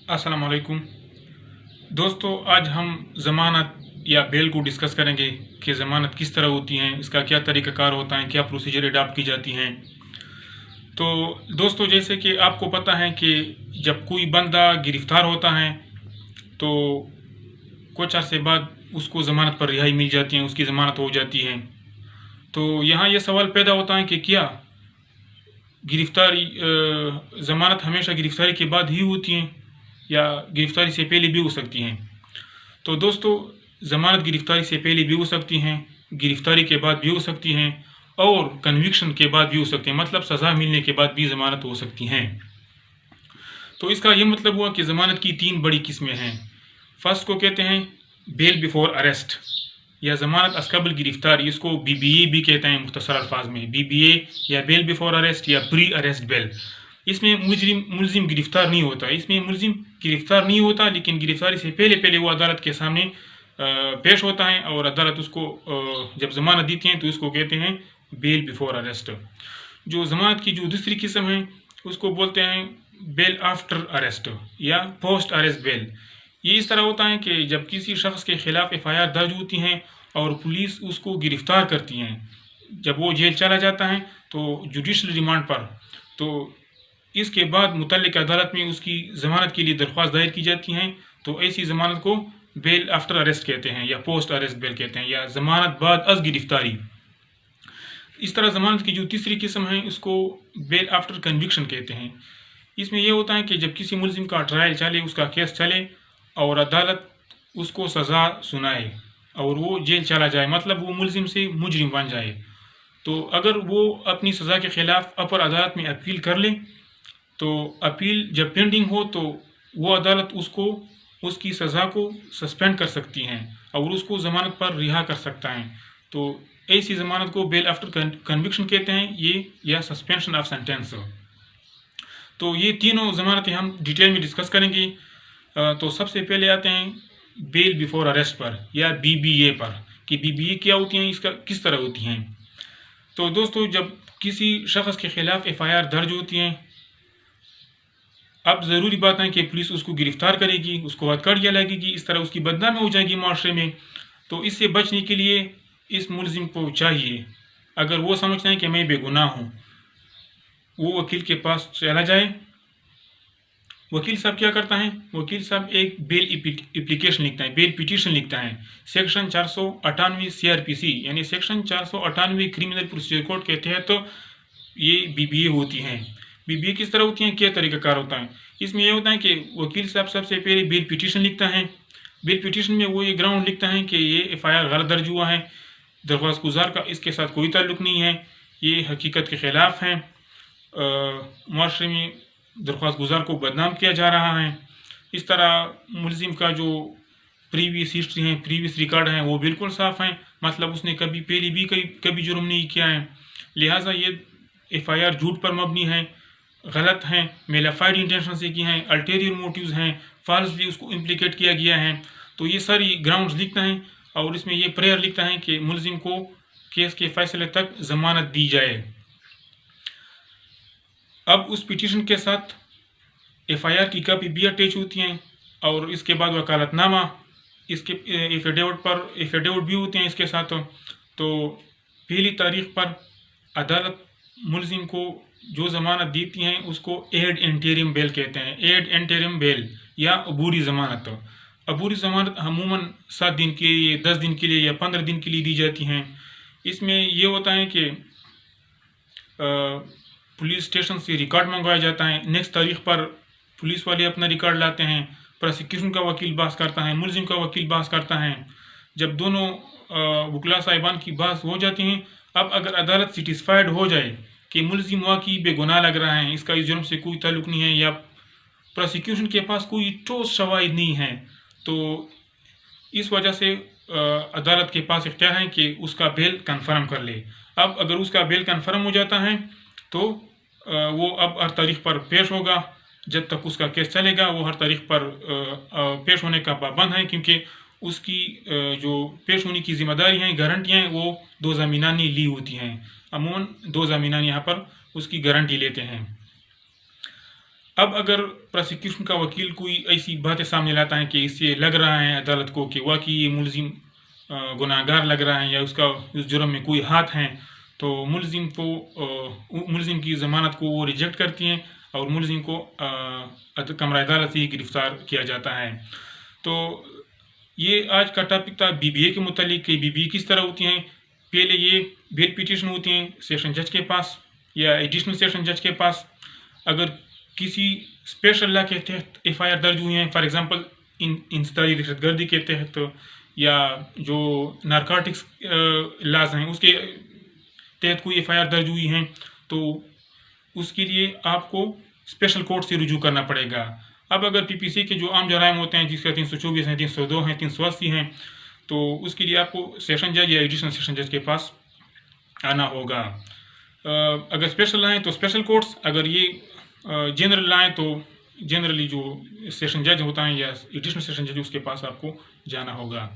अस्सलाम वालेकुम दोस्तों। आज हम ज़मानत या बेल को डिस्कस करेंगे कि ज़मानत किस तरह होती हैं, इसका क्या तरीक़ाकार होता है, क्या प्रोसीजर अडॉप्ट की जाती हैं। तो दोस्तों, जैसे कि आपको पता है कि जब कोई बंदा गिरफ़्तार होता है तो कुछ अरसे बाद उसको ज़मानत पर रिहाई मिल जाती है, उसकी ज़मानत हो जाती है। तो यहाँ ये सवाल पैदा होता है कि क्या गिरफ़्तारी ज़मानत हमेशा गिरफ़्तारी के बाद ही होती हैं या गिरफ़्तारी से पहले भी हो सकती हैं। तो दोस्तों, ज़मानत गिरफ़्तारी से पहले भी हो सकती हैं, गिरफ़्तारी के बाद भी हो सकती हैं और कन्विक्शन के बाद भी हो सकती हैं, मतलब सज़ा मिलने के बाद भी ज़मानत हो सकती हैं। तो इसका ये मतलब हुआ कि ज़मानत की 3 बड़ी किस्में हैं। फ़र्स्ट को कहते हैं बेल बिफ़ोर अरेस्ट या ज़मानत अज़-क़ब्ल गिरफ़्तारी, इसको बीबीए भी कहते हैं मुख़्तसर अल्फ़ाज़ में, बीबीए या बेल बिफ़ोर अरेस्ट या प्री अरेस्ट बेल। इसमें मुलज़िम गिरफ़्तार नहीं होता, इसमें मुलज़िम गिरफ़्तार नहीं होता, लेकिन गिरफ़्तारी से पहले वो अदालत के सामने पेश होता है और अदालत उसको जब ज़मानत देती है तो उसको कहते हैं बेल बिफ़ोर अरेस्ट। जो ज़मानत की जो दूसरी किस्म है उसको बोलते हैं बेल आफ्टर अरेस्ट या पोस्ट अरेस्ट बेल। ये इस तरह होता है कि जब किसी शख्स के ख़िलाफ़ एफ़आईआर दर्ज होती हैं और पुलिस उसको गिरफ़्तार करती हैं, जब वो जेल चला जाता है तो जुडिशल रिमांड पर, तो इसके बाद मुतल्लिक़ अदालत में उसकी ज़मानत के लिए दरख्वास्त दायर की जाती हैं। तो ऐसी ज़मानत को बेल आफ्टर अरेस्ट कहते हैं या पोस्ट अरेस्ट बेल कहते हैं या ज़मानत बाद अज़ गिरफ़्तारी। इस तरह ज़मानत की जो तीसरी किस्म है उसको बेल आफ्टर कन्विक्शन कहते हैं। इसमें यह होता है कि जब किसी मुलज़िम का ट्रायल चले, उसका केस चले और अदालत उसको सज़ा सुनाए और वो जेल चला जाए, मतलब वो मुलज़िम से मुजरिम बन जाए, तो अगर वो अपनी सज़ा के ख़िलाफ़ अपर अदालत में अपील कर ले, तो अपील जब पेंडिंग हो तो वो अदालत उसको उसकी सज़ा को सस्पेंड कर सकती हैं और उसको ज़मानत पर रिहा कर सकता है। तो ऐसी ज़मानत को बेल आफ्टर कन्विक्शन कहते हैं ये, या सस्पेंशन ऑफ सेंटेंस। तो ये तीनों ज़मानतें हम डिटेल में डिस्कस करेंगे। तो सबसे पहले आते हैं बेल बिफ़ोर अरेस्ट पर या बीबीए पर, कि बीबीए क्या होती हैं, इसका किस तरह होती हैं। तो दोस्तों, जब किसी शख्स के ख़िलाफ़ एफ़आईआर दर्ज होती हैं, अब ज़रूरी बात है कि पुलिस उसको गिरफ़्तार करेगी, उसको हथकड़ियाँ लगेगी, इस तरह उसकी बदनामी हो जाएगी माशरे में। तो इससे बचने के लिए इस मुलज़िम को चाहिए, अगर वो समझते हैं कि मैं बेगुनाह हूँ, वो वकील के पास चला जाए। वकील साहब क्या करता है, वकील साहब एक बेल एप्लीकेशन लिखता है, बेल पिटीशन लिखता है। सेक्शन 498 सीआरपीसी यानी सेक्शन 498 क्रिमिनल प्रोसीजर कोड के तहत तो ये बीबीए होती हैं। बीबीए किस तरह होती हैं, क्या तरीक़ाकार होता है। इसमें यह होता है कि वकील साहब सबसे पहले बेल पिटीशन लिखता है। बेल पिटीशन में वो ये ग्राउंड लिखता है कि ये एफ़आईआर गलत दर्ज हुआ है, दरख्वास्त गुजार का इसके साथ कोई ताल्लुक़ नहीं है, ये हकीकत के ख़िलाफ़ हैं, माशरे में दरख्वास्त गुजार को बदनाम किया जा रहा है। इस तरह मुलज़िम का जो प्रीवियस हिस्ट्री है, प्रीवियस रिकॉर्ड है, वो बिल्कुल साफ़ हैं, मतलब उसने कभी पहले भी कभी जुर्म नहीं किया है, लिहाजा ये एफ़आईआर झूठ पर मबनी है, गलत हैं, मेलाफाइड इंटेंशन से की हैं, अल्टेरियर मोटिव्स हैं, फॉल्सली उसको इम्प्लिकेट किया गया है। तो ये सारी ग्राउंड्स लिखता है और इसमें ये प्रेयर लिखता है कि मुलज़िम को केस के फ़ैसले तक ज़मानत दी जाए। अब उस पिटीशन के साथ एफ़आईआर की कापी भी अटैच होती हैं और इसके बाद वकालतनामा, इसके एफिडेविट भी होते हैं इसके साथ। तो पहली तारीख़ पर अदालत मुलज़िम को जो ज़मानत देती हैं उसको एड इंटरिम बेल कहते हैं, एड इंटरिम बेल या अबूरी ज़मानत। अबूरी ज़मानत अमूमन 7 दिन के लिए, 10 दिन के लिए या 15 दिन के लिए दी जाती हैं। इसमें ये होता है कि पुलिस स्टेशन से रिकॉर्ड मंगवाया जाता है, नेक्स्ट तारीख़ पर पुलिस वाले अपना रिकॉर्ड लाते हैं, प्रोसिक्यूशन का वकील बहस करता है, मुलज़िम का वकील बहस करता है। जब दोनों वकला साहिबान की बहस हो जाती हैं, अब अगर अदालत सेटिस्फाइड हो जाए कि मुलज़िम वाक़ई बेगुनाह लग रहा है, इसका इस जुर्म से कोई ताल्लुक़ नहीं है या प्रोसिक्यूशन के पास कोई ठोस शवाहिद नहीं है, तो इस वजह से अदालत के पास इख्तियार है कि उसका बेल कन्फर्म कर ले। अब अगर उसका बेल कन्फर्म हो जाता है तो वो अब हर तारीख़ पर पेश होगा, जब तक उसका केस चलेगा वो हर तारीख़ पर पेश होने का पाबंद है, क्योंकि उसकी जो पेश होने की ज़िम्मेदारी हैं, गारंटियाँ हैं, वो 2 ज़मीनान ने ली होती हैं। अमूमन 2 ज़मीनान यहाँ पर उसकी गारंटी लेते हैं। اب اگر پروسیکیوشن کا وکیل کوئی ایسی باتیں سامنے لاتا ہے کہ اس سے لگ رہا ہے عدالت کو کہ واقعی یہ ملزم گناہ گار لگ رہا ہے یا اس کا اس جرم میں کوئی ہاتھ ہے، تو ملزم کی ضمانت کو وہ ریجیکٹ کرتی ہیں اور ملزم کو کمرہ عدالت سے ہی گرفتار کیا جاتا ہے۔ تو یہ آج کا ٹاپک تھا بی بی اے کے متعلق کہ بی بی اے کس طرح ہوتی ہیں۔ پہلے یہ بیل پٹیشن ہوتی ہیں سیشن جج کے پاس یا ایڈیشنل سیشن جج کے پاس۔ اگر کسی اسپیشل لا کے تحت ایف آئی آر درج ہوئی ہیں، فار ایگزامپل انسدادی دہشت گردی کے تحت یا جو نارکاٹکس لاز ہیں اس کے تحت کوئی ایف آئی آر درج ہوئی ہیں، تو اس کے لیے آپ کو اسپیشل کورٹ سے رجوع کرنا پڑے گا۔ اب اگر پی پی سی کے جو عام جرائم ہوتے ہیں جس کا 324 ہیں، 302 ہیں، 380 ہیں، تو اس کے لیے آپ کو سیشن جج یا ایڈیشنل سیشن جج کے پاس آنا ہوگا۔ اگر اسپیشل لائیں تو اسپیشل کورٹس، اگر یہ جنرل لائیں تو جنرلی جو سیشن جج ہوتا ہے یا ایڈیشنل سیشن جج اس کے پاس آپ کو جانا ہوگا۔